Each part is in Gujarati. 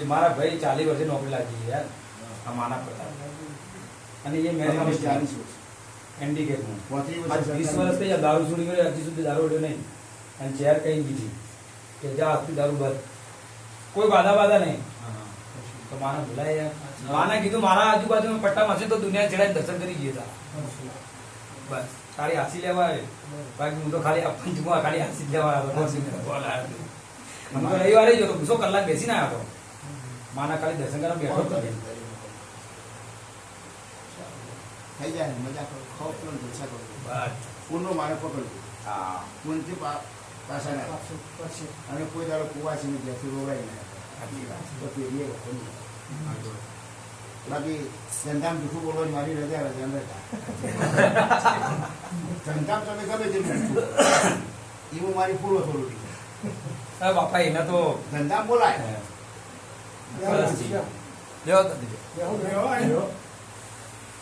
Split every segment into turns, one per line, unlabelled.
મારા ભાઈ 40 વર્ષે નોકરી લાગી યાર આ માના પ્રતાપ અને એ મેં 40 વર્ષ એન્ડિકેટમાં 20 વર્ષથી દારૂ છોડી ગયો હજી સુધી દારૂ ઓડ્યો નહીં અને ચેર કઈ દીધી કે જા આજથી દારૂ બંધ કોઈ બાધા નહીં તો માને ભૂલાય યાર માને કીધું મારા આજુબાજુ પટ્ટામાં હશે તો દુનિયા ચડાઈ દર્શન કરી ગયા બસ તારી હાસી લેવા આવે બાકી હું તો ખાલી પંચમું ખાલી હાસી લેવા આવ્યો મને તો રવિવારે જો તો 200 કલાક બેસીને આવ્યો હતો માના ખાલી દર્શન કરવા બેઠો હતો
થઈ જાય મજા કરો ખાઓ પીઓ જલસા કરો બસ પૂર્ણો મારે પકડજો હા પૂર્ણથી પાછા ના અને કોઈ દાડો કુવાસીને જ્યાંથી રોવાય ના આટલી વાત તો પેલીએ બાકી ધંધામ જૂઠું બોલવાની મારી રજા ધંધામ તમે ગમે તે એવું મારી પૂરો થોડું
બાપા એના તો
ધંધામ બોલાય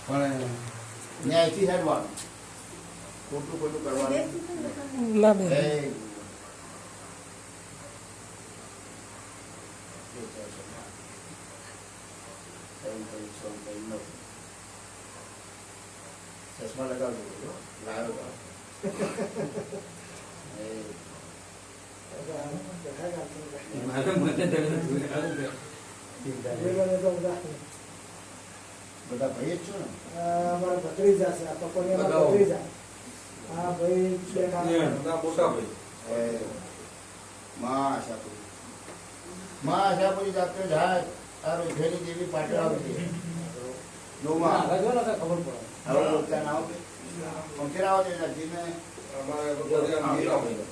પણ ન્યાયથી હેડવાનું ખોટું ખોટું કરવાનું ચશ્મા લગાવજો લાવ્યો બધા ભાઈ જ છો ને
અમારા ભત્રીજા છે આ પપ્પાની ભત્રીજા હા ભાઈ
મોટા ભાઈ
માં આશાપુરી જાતે જાય તારો ઘેરી જેવી પાટણ આવતી નોમાં
ખબર પડે
હવે બોલતા ના આવતી પંખેરા આવતી નજીને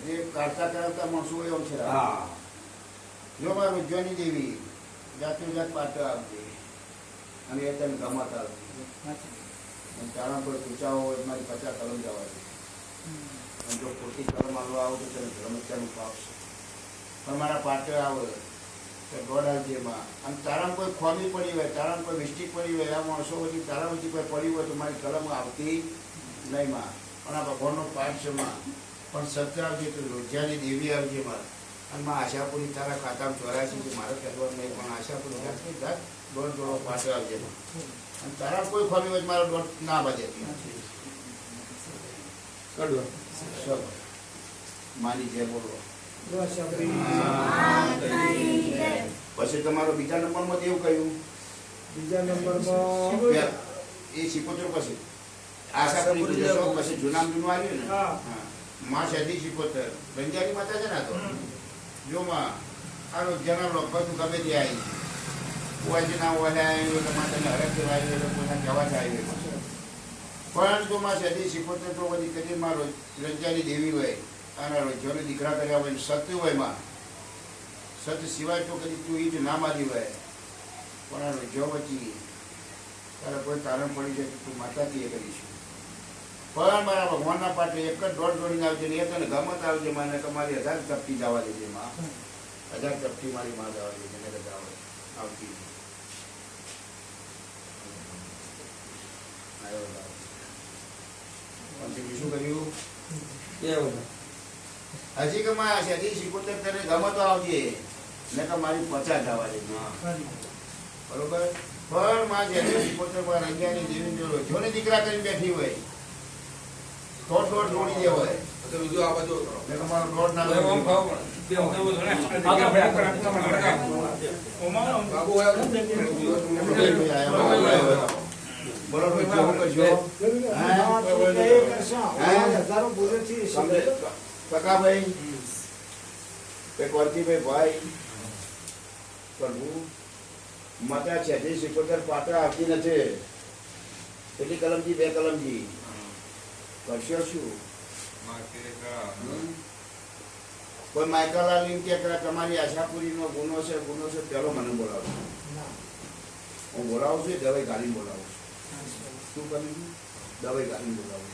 જે કાઢતા કરાવતા માણસો હોય એમ છે જો મારું ઉજ્જવની દેવી જાતે જાત પાટણ આવતી અને એ તને ગમત આવતી તારા કોઈ પૂછાવો હોય મારી 50 કલમ જવાથી અને જો ખોટી કલમ આવવા આવો તો તને ધર્મત્યાનું પાપશે પણ મારા પાટે આવે તો ગોડાલજીમાં અને તારામાં કોઈ ખોમી પડી હોય તારામાં કોઈ મિસ્ટેક પડી હોય આ માણસો પછી તારા પછી કોઈ પડી હોય તો મારી કલમ આવતી નહીં માં પણ આ ભગવાનનો પાઠ છે માં પણ સત્ય આવજે તો રોજ્યાની દેવી આવજે માં અને માં આશાપુરી તારા ખાતામાં 84 છે મારે કહેવાનું નહીં પણ આશાપુરી જાતની જાત દોઢ દોડો પાટે આવજે માં અને તારા કોઈ ખોમી હોય મારો દોઢ ના બાજે માની જે બોલો પછી તમારો બીજા નંબરમાં એવું કહ્યું
બીજા નંબરમાં
એ 76 પછી આશાપુરી પછી જૂનામ જૂનું આવ્યું ને માં સદી 76 બંજારી માતા છે ને તો જો માં આનો જન્મ બધું ગમે તે આવી કુવાજી ના ઓલે આવ્યું તમારે હરક આવ્યું એટલે પોતાને જવા જ આવ્યું પરંતુ માં સદી 76 તો બધી કદી માં રંજાની દેવી હોય અને રોજ્યોને દીકરા કર્યા હોય સત્ય હોય માં સત્ય સિવાય તો કદી તું એ જ ના મારી હોય પણ આ રોજ્યો વચ્ચી તારે કોઈ કારણ પડી જાય તું માતાથી એ કરીશું પણ મારા ભગવાનના પાટે એક જ દોડ દોડીને આવજે ને એ તને ગમત આવજે માને તમારી 1000 ચપટી જવા દેજે માં 1000 ચપટી મારી માં જવા દેજે ને બધા આવતી શું કર્યું હજી કે માં હજી 76 તને ગમતો આવજે ને કે મારી 50 જવા દે બરોબર પણ માં જે 76 પર રંગિયાની દેવી જોને દીકરા કરીને બેઠી હોય દોઢ જોડી દે હોય તો બીજું આ બધું ને કે મારો દોઢ ના બરોબર જેવું કરજો પકાભાઈ કોરતીભાઈ ભાઈ પ્રભુ માતા 76 પાત્રા આવતી નથી એટલી કલમજી 2 કલમજી કરશો શું કોઈ માઇકલાલ કે તમારી આશાપુરીનો ગુનો છે પેલો મને બોલાવો હું બોલાવું છું દવાઈ ગાડી બોલાવું છું શું કર્યું દવાઈ ગાડી બોલાવું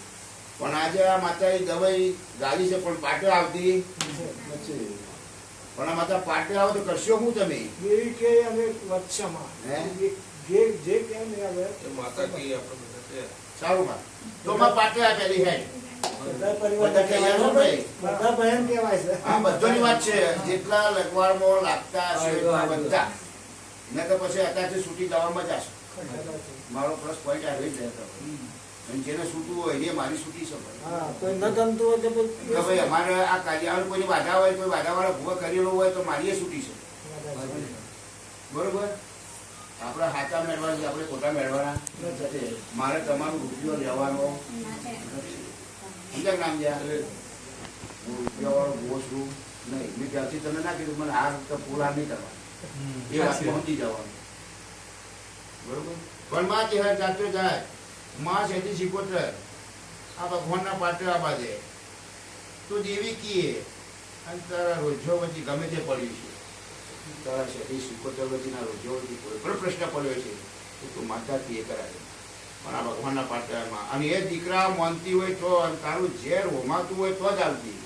પણ આજે આ માતા દવાઈ ગાડી છે પણ પાટે આવતી નથી પણ આ માતા પાટે આવો તો કરશો હું તમે
એવી કે અમે વચ્ચેમાં જે કે ને હવે
માતા કે આપણે સારું માં તો માં પાટે આ પેલી હેડ
બધા પરિવાર
બધા તૈયાર છો ભાઈ?
બધા બહેન કહેવાય છે
આ બધાની વાત છે જેટલા લગવાડમાં લાગતા હશે એટલા બધા ને તો પછી અત્યારથી છૂટી જવામાં જશે મારો પ્લસ પોઈન્ટ આવી જ રહેતો અને જેને છૂટવું હોય એ મારી છૂટી છે ભાઈ.
હા કોઈ ન ગમતું હોય તો
કે ભાઈ અમારે આ કાર્યવાહી કોઈની બાધા હોય કોઈ બાધાવાળા ભૂવા કરેલો હોય તો મારી એ છૂટી છે બરોબર આપણા હાચા મેળવાના છે આપણે ખોટા મેળવાના નથી. મારે તમારું રૂપિયો લેવાનો સમજાય નામ જ્યાં હું રૂપિયાવાળો ભૂવો છું નહીં મેં ત્યાંથી તમે ના કીધું મને આ વખતે પૂરા નહીં કરવા એ વાત પહોંચી જવાનું બરોબર પણ માં તહેવાર જાતો જાય માં શેઠી શીખોતર આ ભગવાનના પાત્ર આ બાજે તું દેવી કીએ અને તારા રોજો વચ્ચે ગમે તે પડ્યું છે તારા શેઠી શીખોતર વચ્ચેના રોજો વચ્ચે કોઈ પણ પ્રશ્ન પડ્યો છે તો તું માતા કીએ કરાવે પણ આ ભગવાનના પાત્રમાં અને એ દીકરા માનતી હોય તો અને તારું ઝેર હોમાતું હોય તો જ આવતી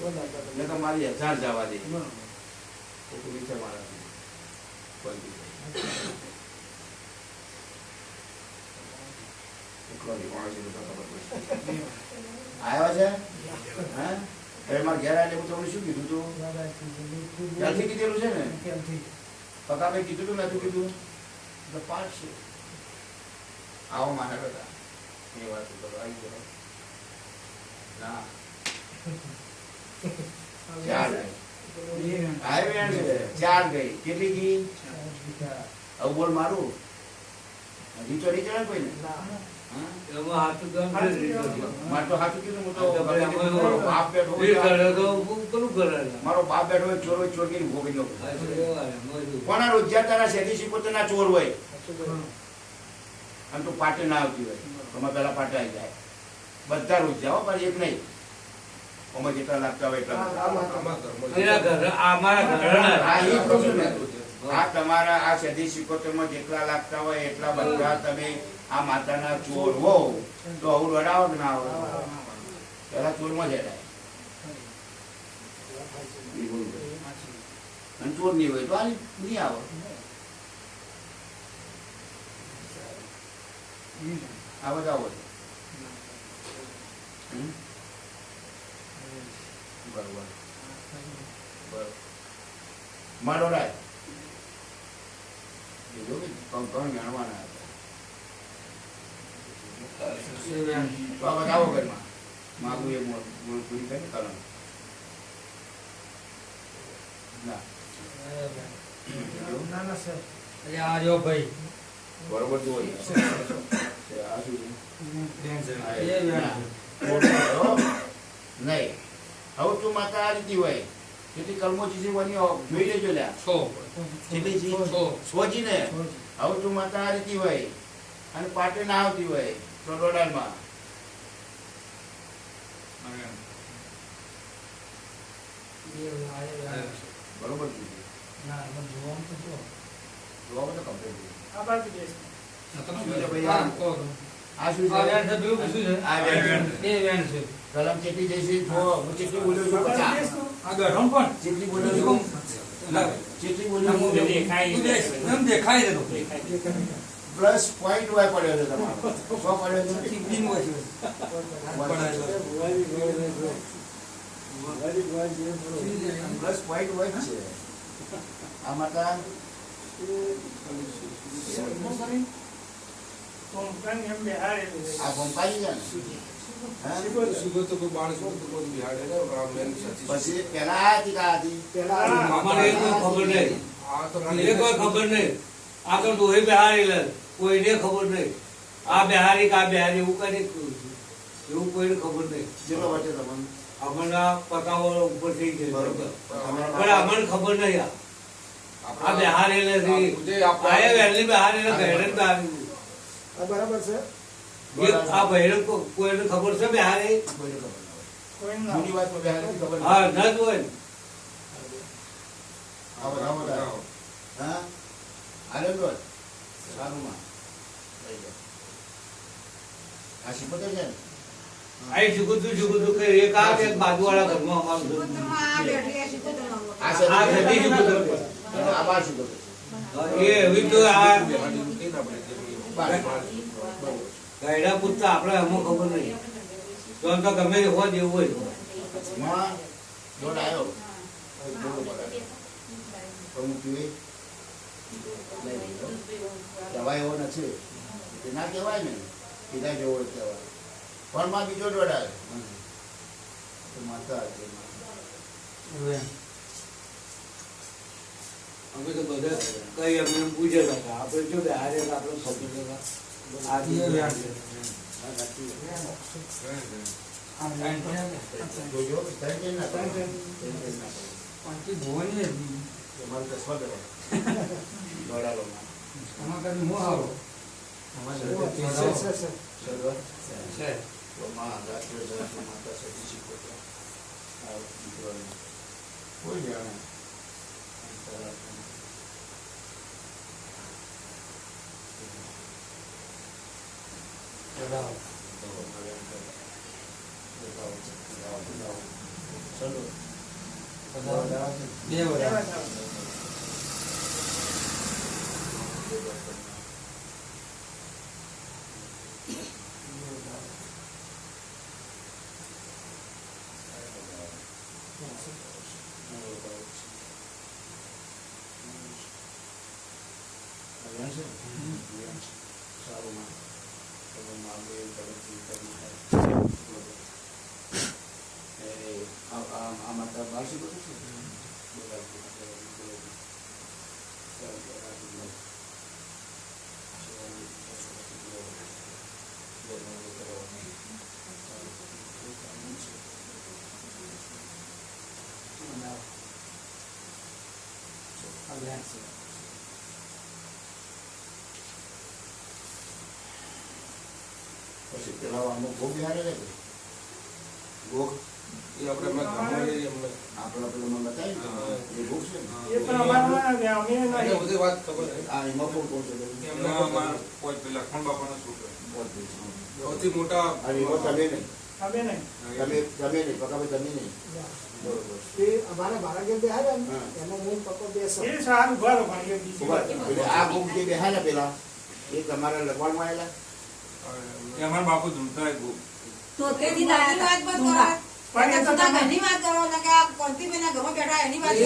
ને તો મારી 1000 જવા દે તો તું વિચાર મારાથી બંધી આવ્યા છે હા એટલે મારે ઘેર આવીને હું તમને શું કીધું તું ત્યાંથી કીધેલું છે ને પકાભાઈ કીધું તું નતું કીધું તો 5 છે આવો મારા હતા એ વાત કરો આવી ગયો ના 4 ગઈ કેટલી ગઈ આવું બોલ મારું હજી તો નહીં ચડે કોઈને મારે તો હાથું કીધું હું તો મારો બાપ બેઠો હોય ચોર હોય ચોર કરીને ભોગવી લો પણ આ રોજિયા તારા શેઠી શીખોતર ના ચોર હોય અને તું પાટે ના આવતી હોય તમે પેલા પાટે આવી જાય બધા રોજ જાઓ પણ એક નહીં અમે જેટલા લાગતા હોય એટલા આ તમારા આ શેઠી શીખોતરમાં જેટલા લાગતા હોય એટલા બધા તમે આ માતાના ચોર હો તો આવું રડાવો કે ના આવો પેલા ચોરમાં જ રડાય અને ચોર નહીં હોય તો આ નહીં આવો આ બધા હોય બરોબર બરોબર મારો રાય કોણ જાણવાના હતા બતાવો ઘરમાં માગું એ પૂરી કરી કલમ ના
આ જો ભાઈ
બરોબર જોઈએ આ શું નહીં હવે તું માતા આ રીતે હોય કેટલી કલમો ચીજી બની જોઈ લેજો લ્યા કેટલી ચીજ સોજી ને હવે તું માતા આ રીતે હોય અને પાટે ના આવતી હોય તો ડોડાલમાં બરોબર જોવા તો કમ્પ્લીટ આ શું છે કલમ કેટલી જઈશે હું કેટલી બોલ્યો છું 50 કેટલી બોલ્યો છું કેટલી બોલ્યો છું
દેખાય
પ્લસ પોઈન્ટ વાય પડ્યો છે તમારો પ્લસ પોઈન્ટ વાય છે આ માતા આ ગોપાઈ છે પછી પેલા
ખબર નહીં આ તો ડોહી બિહારી કોઈને ખબર નહીં આ બિહારી કા બિહારી એવું કઈ એવું કોઈને ખબર નહીં
જેટલો વચ્ચે તમને
અમને પકાવો ઉપર થઈ ગયો
બરોબર
પણ અમને ખબર નહીં આ બિહારી નથી આયા વહેલી બિહારી
બરાબર છે
આ બહેરણ કોઈને ખબર છે બિહારી
જૂની વાતમાં બિહારી ખબર
હા ન જ હોય
હા આલે તો સારું માં આ શીખોતર છે
આઈ જુગુતું કે એક આ એક બાજુવાળા ઘરમાં અમારું
આ
સદી જુગુતું
આ બાર શીખોતર
એ એવી તો આ ગાયડા પૂછતા આપણે અમુક ખબર નહીં તો આમ તો ગમે તે હોય જેવું હોય
માં દોડ આવ્યો અમુક પીવે કહેવાય એવો નથી એ ના કહેવાય ને કીધા જેવો કહેવાય પણ માં બીજો દોડ આવ્યો તો માતા
અમે તો બધા કઈ અમને પૂછે હતા આપણે જો બે હારે આપણે ખબર હતા
જોજો ત્રણ ના તમારે દસવા દો દોડાલો કોઈ જાણે પછી પેલા આમાં ભોગ બિહારે ને ભોગ
એ આપણે ગામમાં
આપણે પેલું બતાવી એ ભોગ છે ને
એ પણ અમારા અમે નહીં.
બધી વાત ખબર છે
આ એમાં ભોગ કોણ છે
એમના અમારા કોઈ પેલા લખણ બાપાના છોકરા સૌથી મોટા
અને એમાં તમે નહીં
અમે નહીં.
તમે નહીં પકાભાઈ તમે નહીં બરોબર
તે અમારા બાળક બે હારે ને,
હા.
એમાં હું પપ્પા બેસો.
એ સારું ઉભા રહો ભાઈ, એ બીજી વાત.
એટલે આ ભોગ જે બેહાડ્યા પેલા એ તમારા લખવાડમાં આવેલા
એ અમારા બાપુ ધૂમતા બહુ
તો તેથી નાની વાત પર કરો.
પણ એ તો
પણ
તમે-
ઘરની વાત કરો ને કે આ કોંતીબેનના ઘરમાં બેઠા એની વાત કરો.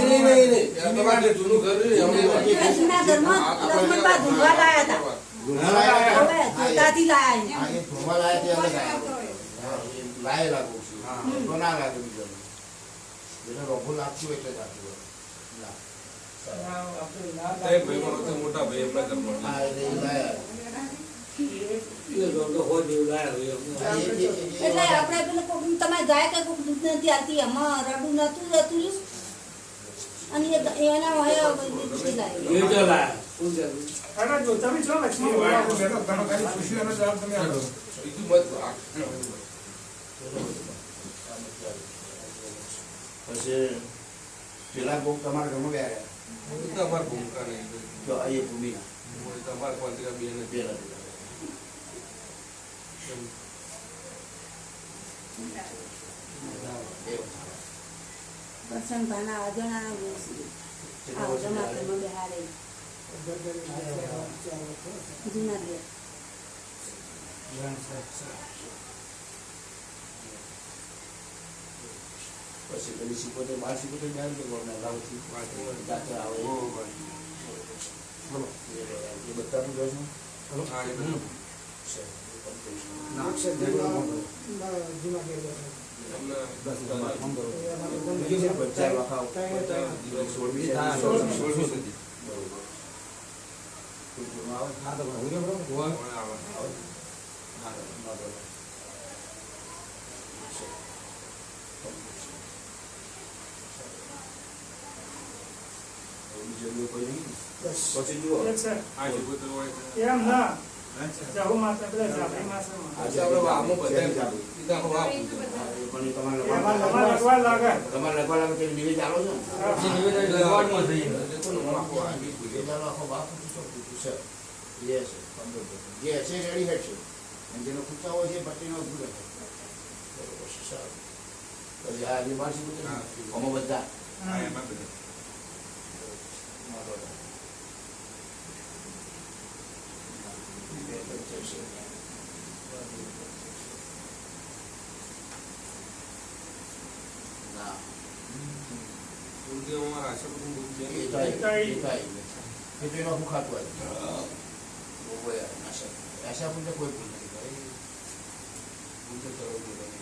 કોંતીબેનના ઘરમાં લક્ષ્મણબા ધૂળવા લાયા હતા.
ધૂળવા લાયા
હવે ધોતાથી લાયા એને.
હા, એ ધૂળવા લાયા તે અલગ આવ્યા. હા, એ લાયેલા ભોગ છે. તો ના લાગે બીજો જેને રોગો લાગતું હોય એટલે જ આપતું હોય. ના.
આપણે ના
એ ભાઈ મારો મોટા ભાઈ એમના ઘરમાં
હા, એટલે એ લાયા.
એ લોકો હોય જેવું લાયા હોય અમને.
હા,
એટલે આપણે પેલું કોક તમારે ગાય કે કોક દૂધ નથી આવતી એમાં રડું નતું જતું રહ્યું. અને એના વહે બીજી લાવી.
એ જો લાયા શું જરૂર?
અરે જો તમે છો લક્ષ્મી વાળા બેઠો ઘણો ખાલી ખુશીઓનો જવાબ તમે આપો.
બીજું મત
પછી પેલા ભોગ તમારા ઘરમાં બેહાડ્યા
અમારા ભૂમિકા નહીં
જો આ એ ભૂમિના
તમારા કોન્ટ્રા બે ને
પેલા પેલા
કરશનભાઈના અજાણાના બેસી. આ અજાણા ઘરમાં બેહાડે. જૂના ઘેર.
પછી પેલી સિકોતેર 12 બેહાડી કે ગોળના લાવથી જાતે આવે એ બધાનું જોઈશું
હા એ બધું
જૂના ઘેર બેઠા.
એમને
બીજું બચ્ચા વખાવ સોળમી
સોળમી સદી
બરોબર કોઈ જૂનું આવે
કોણ આવે
હા બરોબર બીજું કોઈ નહીં
બસ.
પછી જુઓ
એક છે.
આ જીવતો હોય છે
એમ ના જાહુ માત્ર પેલા જાફરી માસમાં.
આજે આપણે આમો બધા સીધા હવા
પણ એ તમારે
એમાં તમારે લગવા લાગે.
તમારે લગવા લાગે તો નિવેદ ચાલો છો ને નિવેદ ચાલો આખો બાપ પૂછો છે એ છે જે હશે રેડી હેડ છે અને જેનો પૂછાવો છે પટ્ટીનો ભૂલે બરોબર છે સારું પછી આ જે માણસી પૂછે આમાં બધા
હા એમાં બધા અમારા આશાપુરનું દૂધ છે.
એ તો આવી ગયું. એ તો એનો હું ખાતું આવ્યું. બહુ યાર, આશાપુર તો કોઈ ભૂલ નથી ભાઈ. ભૂલ તો કરવું જોઈએ.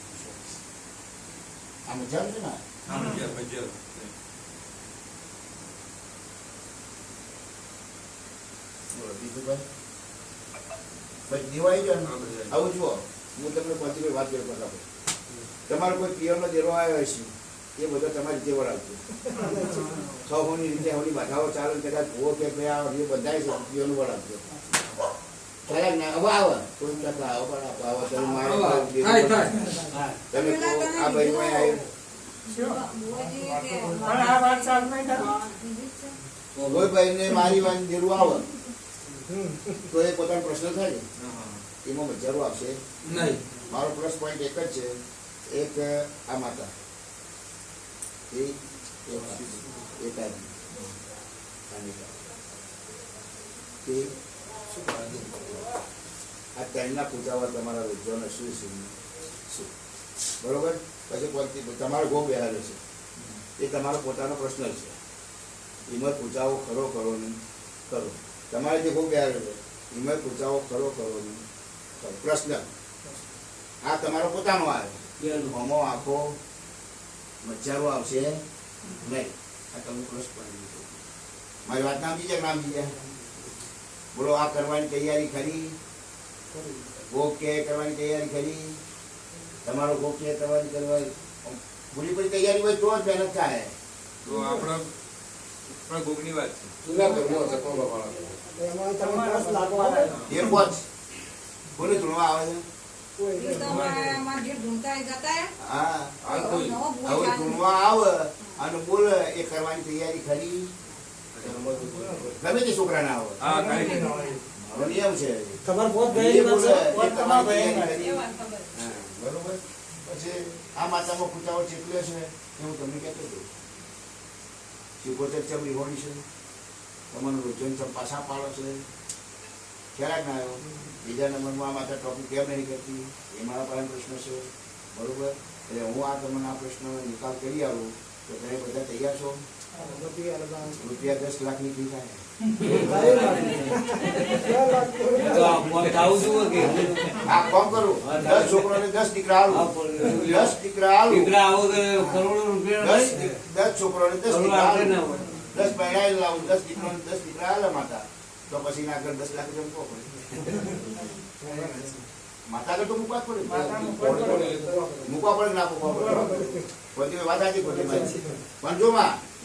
આ મજા આવે છે ને?
ભજીયા.
બોલો બીજું ભાઈ? ભાઈ દિવાળી જો ને, આવું જુઓ, હું તમને પહોંચી વાત કરું બરાબર. તમારો કોઈ પિયરનો દેરો આવ્યો છે, એ બધો તમારી રીતે વળાવજો. સૌની રીતે હોની બાધાઓ ચાલે કદાચ ભૂવો કે ભાઈ આ જે બધા છે પિયરનું વળાવજો. ખ્યાલ ના હવે આવે કોઈ ટકા આવો પણ આવો તમે મારે તમે કહો આ ભાઈ કોઈ આવ્યો.
પણ આ વાત ચાલુ નહીં કરો.
કોઈ ભાઈને મારી વાત દેરું આવે તો એ પોતાનો પ્રશ્ન થાય ને, એમાં મજારો આવશે
નહીં.
મારો પ્લસ પોઈન્ટ એક જ છે, એક આ માતા એ આ ત્રણના પૂજાવા તમારા રોજોને શું શું બરોબર. પછી તમારો ગો બેહાડ્યો છે, એ તમારો પોતાનો પ્રશ્ન છે, એમાં પૂજાઓ ખરો કરો નહીં કરો. તમારે જે ગો બેહાડ્યો છે એમાં પૂજાઓ ખરો કરો નહીં કરો. પ્રશ્ન આ તમારો પોતાનો આવ્યો, આમાં આખો મજારો આવશે નહીં. આ તમે પ્લસ પોઈન્ટ. મારી વાત નામ દીજે નામ દીજે. બોલો આ કરવાની તૈયારી ખરી? ગોપ કે કરવાની તૈયારી ખરી? તમારો ગોપ કે કરવાની પૂરી પૂરી તૈયારી હોય તો જ મહેનત થાય.
તો આપણા ગોગની વાત છે.
સુના કરવો સકો બાપા
એમાં તમે 10 લાગવાના.
એ પોચ બોલે ધૂણવા આવે છે. હા હવે ધૂણવા આવે અને બોલે એ કરવાની તૈયારી ખરી? ગમે તે છોકરા ના આવે.
હા, કાંઈ નહીં.
મારો નિયમ છે.
ખબર બહુ
એ
ગઈ
બોલે
છે
એ
તમારા
કરવાની
ભાઈ
તૈયારી ખરી? હા, બરોબર. પછી આ માતામાં પૂજાઓ ચેતલે છે એ હું તમને કહેતો હતો. શિકોતર ચમડી હોડી છે, તમારું રોજન પાછા પાડો છે, ખ્યાલ ના આવ્યો. બીજા નંબરમાં આ માતા ટોપિક કેમ નહીં કરતી એ મારા પાસે પ્રશ્ન છે, બરોબર. એટલે હું આ તમને આ પ્રશ્નનો નિકાલ કરી આવું તો તમે બધા તૈયાર છો? રૂપિયા 10 લાખની ફી થાય.
તો આ મોત આવું છું કે
આ કામ કરું 10 છોકરાને 10 દીકરા આલું. 10 દીકરા આલું.
દીકરા આવો તો કરોડો રૂપિયા
10 છોકરાને 10
કરોડ
દીકરા
આપે
આલું.
ના હોય.
10 પૈણાઈ લાવું, 10 દીકરાને 10 દીકરા આલે માતા. તો પછી ના આગળ 10 લાખ જમતો પડે. માતા આગળ તો મૂકવા જ પડે. મૂકવા પડે ના મૂકવા પડે. બધી વાત સાચી ખોટી માહિતી. પણ જો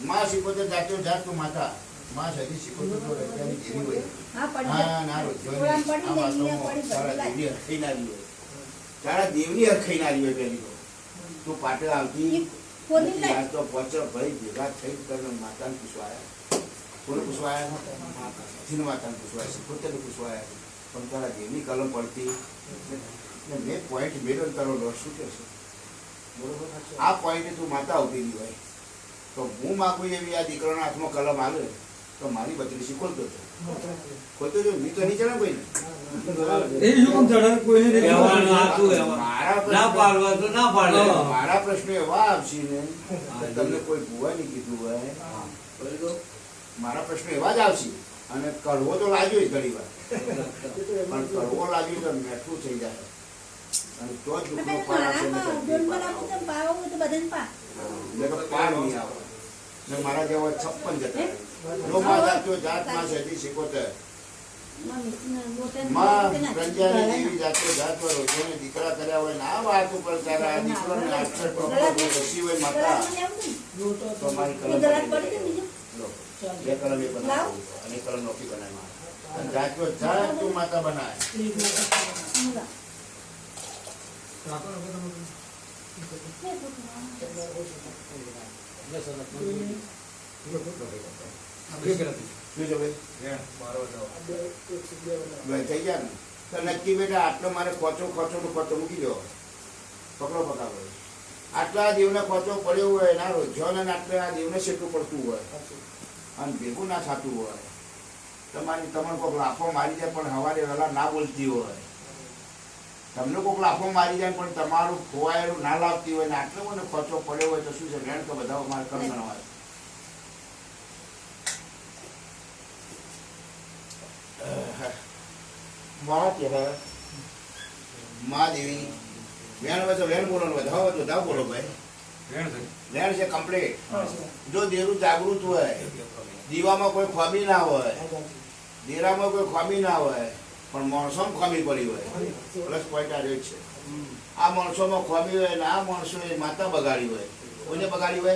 માં શીખોતર જાતો જાત તું માતા માં સદી શીખોતર તો રસ્તાની જેવી હોય. હા ના રોજ તારા દેવની હરખાઈ ના હોય. તારા દેવની હરખાઈ ના હોય. પેલી તો તું પાટે આવતી તો પહોંચો ભાઈ ભેગા થઈ તને માતાને પૂછવાયા. કોને પૂછવાયા? જીન માતાને પૂછવાયા, શીખોતરને પૂછવાયા. પણ તારા દેવની કલમ પડતી મેં પોઈન્ટ મેળવ્યો તારો લોસ શું કહેશે? બરોબર. આ પોઈન્ટે તું માતા ઉભેલી હોય તો હું માગું એવી આ દીકરાના હાથમાં કલમ આવે તો મારી બત્રીસી ખોલતો જો ની તો નહીં ચડે કોઈને.
કહેવાનું હતું એમાં. ના પાડવા તો ના પાડે.
મારા પ્રશ્નો એવા આવશે ને કે તમને કોઈ ભુવાની કીધું હોય બરોબર, મારા પ્રશ્નો એવા જ આવશે. અને કડવો તો લાગ્યો જ ઘણી વાર, પણ કડવો લાગ્યો તો મેઠું થઈ જાય અને તો જ દુઃખનો પાર આવશે ને પાર નહીં આવે. ને મારા જેવા 56 જતા જો માં જાતો જાતમાં છે શીખોતર માં પ્રજાની દેવી જાતો જાત પર રોજોને દીકરા કર્યા હોય ના વાત ઉપર તારા આ દીકરાને આક્ષર પ્રોપર રસી હોય માતા તો મારી કલમ લો બે કલમ એ બનાવો અને કલમ નોકી બનાવવા અને જાતો જાત તું માતા બનાય. થઈ ગયા ને તો નક્કી બેટા આટલો મારે ખોચો મૂકી દો. પકડો પકાડો આટલા દેવને ખોચો પડ્યો હોય ના રોજો ને આટલે આ દેવને શેટું પડતું હોય અને ભેગું ના થતું હોય. તમને કોઈક લાફો મારી જાય પણ હવારે વહેલા ના બોલતી હોય, તમને કોઈક લાફો મારી જાય પણ તમારું ખોવાયેલું ના લાવતી હોય ને આટલો મને ખોચો પડ્યો હોય તો શું છે રેણ તો બધા મારે કર્મ ગણવાય. મહાદેવી વેણ હોય તો વેણ બોલો ને વધાવો તો વધાવો બોલો ભાઈ
વેણ છે.
વેણ છે કમ્પ્લીટ. જો દેરું જાગૃત હોય, દીવામાં કોઈ ખોમી ના હોય, દેરામાં કોઈ ખોમી ના હોય, પણ માણસોમાં ખોમી પડી હોય, પ્લસ પોઈન્ટ આ રેટ છે. આ માણસોમાં ખોમી હોય ને આ માણસોએ માતા બગાડી હોય, કોઈને બગાડી હોય,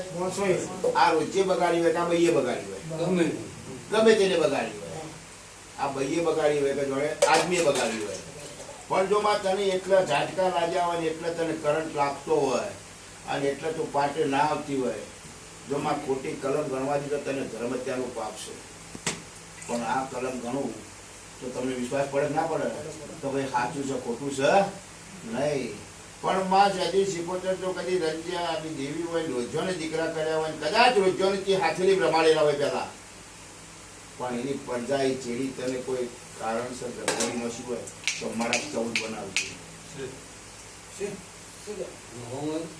આ રોજે બગાડી હોય કે આ ભાઈએ બગાડી હોય,
ગમે
ગમે તેને બગાડી હોય, આ ભાઈએ બગાડી હોય કે જોડે આદમીએ બગાડી હોય. પણ જો માં તને એટલા ઝાટકા લાગ્યા હોય ને એટલે તને કરંટ લાગતો હોય અને એટલે તું પાટે ના આવતી હોય, જો માં ખોટી કલમ ગણવાથી તો તને ધર્મ હત્યાનું પાપ છે. પણ આ કલમ ગણવું તો તમને વિશ્વાસ પડે કે ના પડે તો ભાઈ સાચું છે ખોટું છે નહીં. પણ માં જદી શીખોતર તો કદી રંજ્યા આવી દેવી હોય, રોજોને દીકરા કર્યા હોય, કદાચ રોજોને તે હાથેલી રમાડેલા હોય પહેલા, પણ એની પડજાઈ ચેડી તને કોઈ કારણસર ગરબડી નસી હોય તો મારા 14 બનાવજો.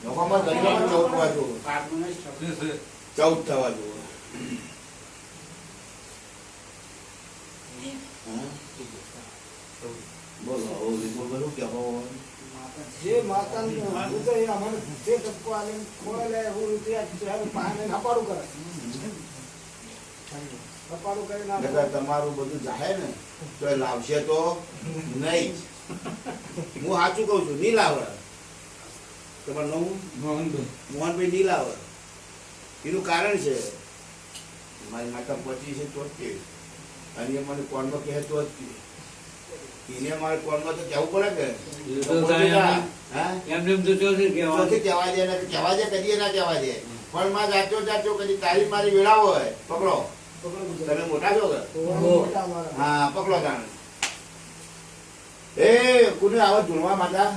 લોકોમાં ગરીબોમાં 14 થવા જો,
છે, છે.
14 થવા જો. બોલો બોલો કે
જે માતાનું હૃદય એ અમારે જે ટપકો આલે ખોળે એવું રૂપિયા ચારે પાને નપાડું કરે. નપાડું કરી
નકર તમારું બધું જાહે ને તો એ લાવશે તો નહીં જ. હું સાચું કહું છું, નહીં લાવે. તમારું નામ મોહનભાઈ નહીં લાવે. એનું કારણ છે મારી માતા પચી છે તો જ કે, અને એ મને કોનમાં કહે તો જ કે, એને મારે કોનમાં તો કહેવું પડે કે હા
એમને એમ તો ચોથી કહેવાનું.
ચોથી કહેવા દે ને કહેવા દે, કદી ના કહેવા દે. પણ માં જાચો જાચો કદી તારી મારી વેળા હોય પકડો. તમે મોટા છો કે
મોટા મારા.
હા પકડો તાણ. એ કોને આવા ધૂળવા માતા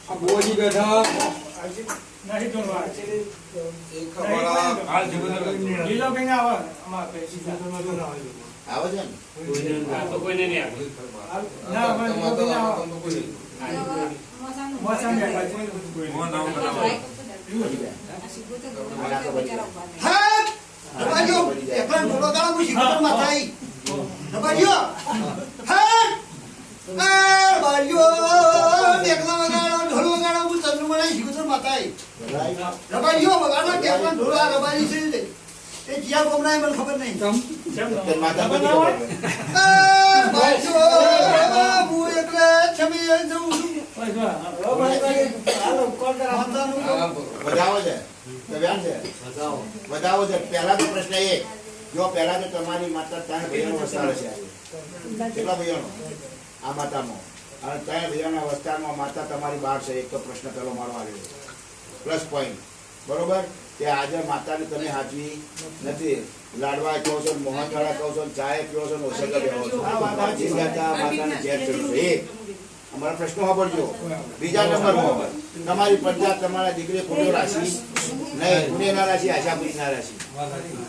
આ બોજી બેઠા
નહીં જોડવા.
એક અમારા હાલ જીવન
લીલોભાઈને આવા.
આવે છે ને
આ તો કોઈને નહીં આવે.
ના, અમારે લીલોભાઈને આવા. મોસામ બેઠા છે.
મોહન રાવ બનાવે.
માતા બધી વધાવો છે તો વ્યાન છે વધાવો છે. પહેલા તો પ્રશ્ન એક, જો પહેલા તો તમારી માતા 3 ભાઈઓનો વસ્તાર છે. કેટલા ભાઈઓનો આ માતામાં? અને 3 ભાઈઓના વસ્તારમાં માતા તમારી 12 છે. એક તો પ્રશ્ન પેલો મારો આવ્યો પ્લસ પોઈન્ટ. બરોબર? કે આજે માતાને તમે હાચવી નથી. લાડવા કહો છો, મોહનથાળા કહો છો, ચાય પીવો છો, ઓસંગા બેહો છો. માતાને ઝેર ચડ્યું છે. એક અમારા પ્રશ્નો સાંભળજો. બીજા નંબરમાં તમારી પ્રજા તમારા દીકરી ખોટો રાશિ નહીં, પુણે ના રાશિ, આશાપુરી ના રાશિ.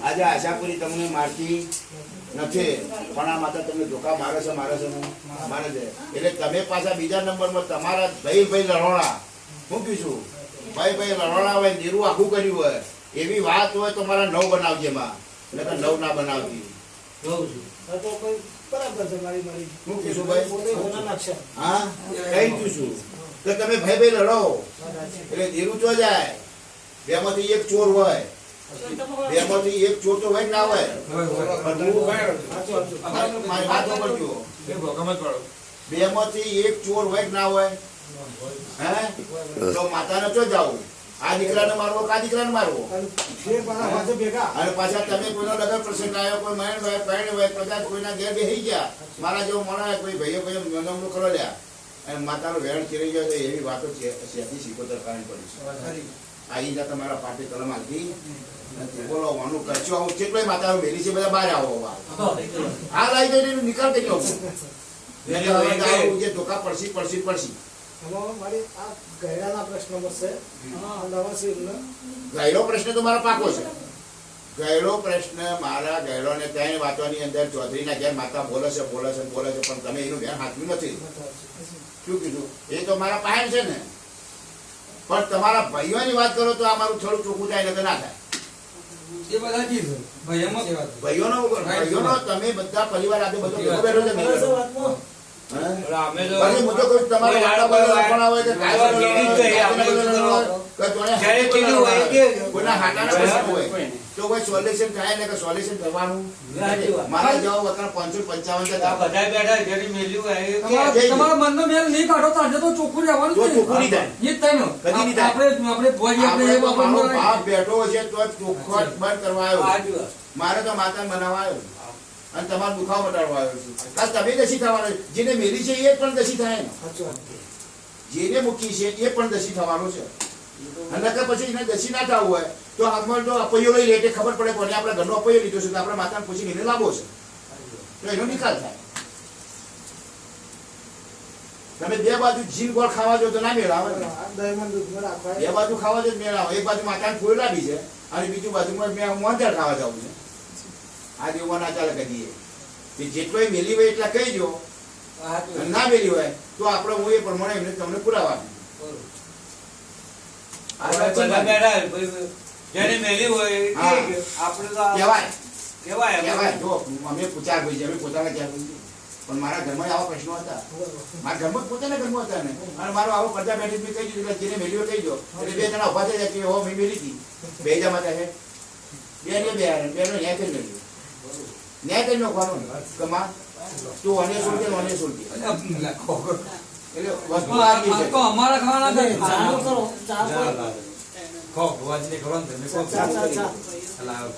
આજે આશાપુરી તમને મારતી નથી, પણ આ માતા તમને ધોકા મારે છે મારે છે. એટલે તમે પાછા બીજા નંબરમાં તમારા ભાઈ લડોણા, હું કહીશું ભાઈ લડોણા હોય, નીરું આખું કર્યું હોય, એવી વાત હોય તો મારા 9 બનાવજે માં, એટલે 9 ના બનાવતી.
જોઉં છું.
તો કોઈ બરાબર છે મારી મારી.
હું કહીશું ભાઈ
પોતે હોના નાખશે.
હા કઈ કહીશું તો તમે ભાઈ લડો એટલે નીરું ચો જાય. બેમાંથી એક ચોર હોય, બેમાંથી એક ચોર તો હોય કે ના હોય? મારી વાત સાંભળજો.
એ ભોગામાં જ પાડો.
બેમાંથી એક ચોર હોય કે ના હોય? હે તો માતાને ચો જાવ, આ દીકરાને મારવો કે આ દીકરાને મારવો?
અને ફેર પાછા વાંચે ભેગા.
અને પાછા તમે કોઈનો લગન પ્રસંગ આવ્યો, કોઈ મહેણ હોય, પરણે હોય, કદાચ કોઈના ઘેર બેસી ગયા, મારા જેવો માણસ કોઈ ભાઈઓ નમણું કરો લ્યા અને માતાનો વેણ ચીરી ગયો છે, એવી વાતો ત્યાંથી શીખોતર કારણે પડી છે. આવી જા તમારા પાટે કલમ આવતી નથી. બોલો વાનું કરશો આવું કેટલોય માતાઓ મેલી છે, બધા બહાર આવો આ લાઈ જઈને નિકાલ કરી લો. જે ધોકા પડશી
એમાં મારી આ ગયડાના પ્રશ્ન મળશે. નવા શિવનો.
ગયડો પ્રશ્ન તો મારો પાકો છે. ગયડો પ્રશ્ન મારા ગયડોને ત્યાં વાતોની અંદર ચૌધરીના ઘેર માતા બોલે છે પણ તમે એનું ધ્યાન હાથવું નથી. શું કીધું? એ તો મારા પાસે છે ને. પણ તમારા ભાઈઓની વાત કરો તો આ મારું થોડું ચોખ્ખું થાય એટલે ના થાય.
એ બધા જી છે ભાઈ એમાં
ભાઈઓનો તમે બધા પરિવાર આજે બધો ભેગો બેઠો છે. હા?
એટલે અમે તો
પછી હું તો કહું છું, તમારે વાડા બદલ લખવાના હોય કે ગાય બદલ લખવાના હોય,
આપણે
ગાયના બદલ લખવાના હોય, કે જોડે
જ્યારે કીધું હોય કે
કોઈના હાટાના પ્રશ્ન હોય તો કોઈ સોલ્યુશન થાય ને કે સોલ્યુશન કરવાનું
સાચી વાત.
મારા જવાબ વગર 555
આ
હતા.
બધા બેઠા જેની મેલ્યું હોય એ કે
તમારા મનનો મેલ નહીં કાઢો તો આજે તો ચોખ્ખું રહેવાનું
તો
જ ને.
ચોખ્ખું નહીં થાય.
એ જ થાય ને.
કદી નહીં થાય.
આપણે ભોજી આપણે
આપણે
એ
તો મારો
બાબતમાં
બાપ બેઠો છે તો ચોખ્ખટ બંધ કરવા આવ્યો.
સાચી વાત.
મારે તો માતાને બનાવવા આવ્યો અને તમારો દુખાવો મટાડવા આવ્યો છું. કાલ તમે દસી થવાનો છે. જેને મેલી છે એ પણ દસી થાય ને. જેને મૂકી છે એ પણ દસી થવાનો છે. અને નકર પછી એને દસી ના થવું હોય તો હાથમાં તો અપૈયો લઈ લે એટલે ખબર પડે કોને આપણે ઘરનો અપૈયો લીધો છે તો આપણે માતાને પૂછીને એને લાવવો છે તો એનો નિકાલ થાય. તમે બે બાજુ જીન ગોળ ખાવા જો તો ના મેળ આવે ને.
દહીંમાં દૂધમાં રાખવા
બે બાજુ ખાવા જો તો મેળ આવે. એક બાજુ માતાને ફૂલ લાવી છે અને બીજું બાજુમાં મેં મોંધાર ખાવા જવું છે. આ દેવમાં ના ચાલે કદીએ કે જેટલોય મેલી હોય એટલા કહી દો
સાચી વાત.
અને ના મેલી હોય તો આપણે હું એ પ્રમાણે એમને તમને પુરાવા આપીશ. આ
આપણે
વાત છે
બધા
ને?
બેઠા ભાઈ જેની મેલી હોય એ
હા.
કે આપણે તો આ
કહેવાય
કહેવાય
કહેવાય જો અમે ચાર ભાઈ છે અમે પોતાના ચાર ભાઈ છીએ. પણ મારા ઘરમાં આવા પ્રશ્નો હતા. મારા ઘરમાં જ પોતાના ઘરમાં હતા ને અને મારો આવો પડદા બેઠી મેં કહી દીધું એટલે જેને મેલી હોય કહી દો એટલે બે જણા ઉભા થઈ જાય કે હો મેં મેલી હતી બે જા માતા છે બે ને બે ન્યાય કરી મેલ્યું ન્યાય કરી નાખવાનો કમા તું અને સોલતી અને સોલતી એટલે વસ્તુ આવી
આ
છે.
તો અમારા ખાવાના છે.
ચાલુ કરો ચાલુ કરો.
ખો ભુવાજીને ખવડાવો ને તમે
ચા, ચા, ચા.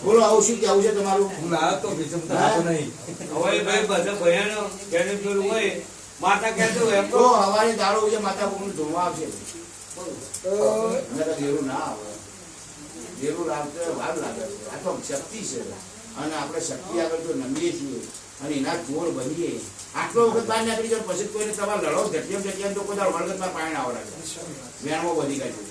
બોલો આવું શું કેવું છે તમારું?
હું લાવ્યો તો બીજું હું તો ખાતો નહીં.
હવે ભાઈ બધા બહેનો જેને જોડું હોય માતા કહેતું હોય એમ
તો
તો
હવારે દારૂ છે માતા કોનું ધોવા આવશે
તો
નકર દેરું ના આવે દેરું આવતો વાર લાગે છે. આ તો શક્તિ છે અને આપણે શક્તિ આગળ જો નમીએ છીએ અને એના જોર બનીએ આટલો વખત બહાર નીકળી જાય પછી કોઈને તમારે લડો જટિયમ તો કોઈ દાડો વળગતમાં પાણી આવો લાગે વેણમાં બધી કાઢ્યું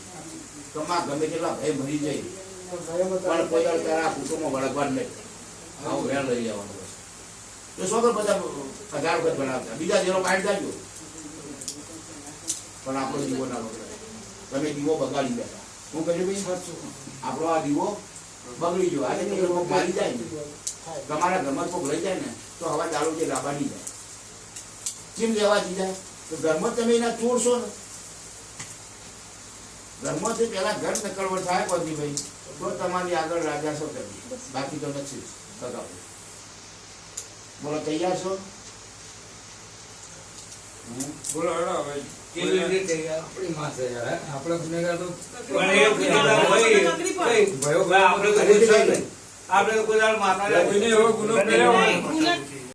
કમા ગમે તેટલા ભય ભરી જાય પણ કોઈ દાડો તારા કુટુંબમાં વળગવા નહીં આવું વેણ લઈ જવાનું બસ. તો શું કર બધા 1000 વખત બનાવતા બીજા જેનો કાઢી જાજો પણ આપણો દીવો ના બગડાય. તમે દીવો બગાડી બેઠા હું કહ્યું ભાઈ આપણો આ દીવો બગડી ગયો આજે કોઈ કોક મારી જાય ને તમારા ઘરમાં કોક લઈ જાય ને તો હવે દારૂ જે લાબાડી જાય કેમ લેવા જાય તો ઘરમાં તમે એના ચોર છો ને ઘરમાંથી પેલા ઘર નકળવટ થાય કોઈ ભાઈ તો તમારી આગળ રાજા છો તમે બાકી તો નથી બગાડો. બોલો તૈયાર છો?
બોલો હેડો હવે.
કેવી રીતે યાર?
આપણી માં છે યાર, હે? આપણે ગુનેગાર તો
પણ એ ગુનેગાર હોય કઈ
ભયો
ભાઈ આપણે તો કોઈ છે નહીં. આપણે તો કોઈ દાડો માતા
કોઈને એવો ગુનો કર્યો હોય
ઉલટ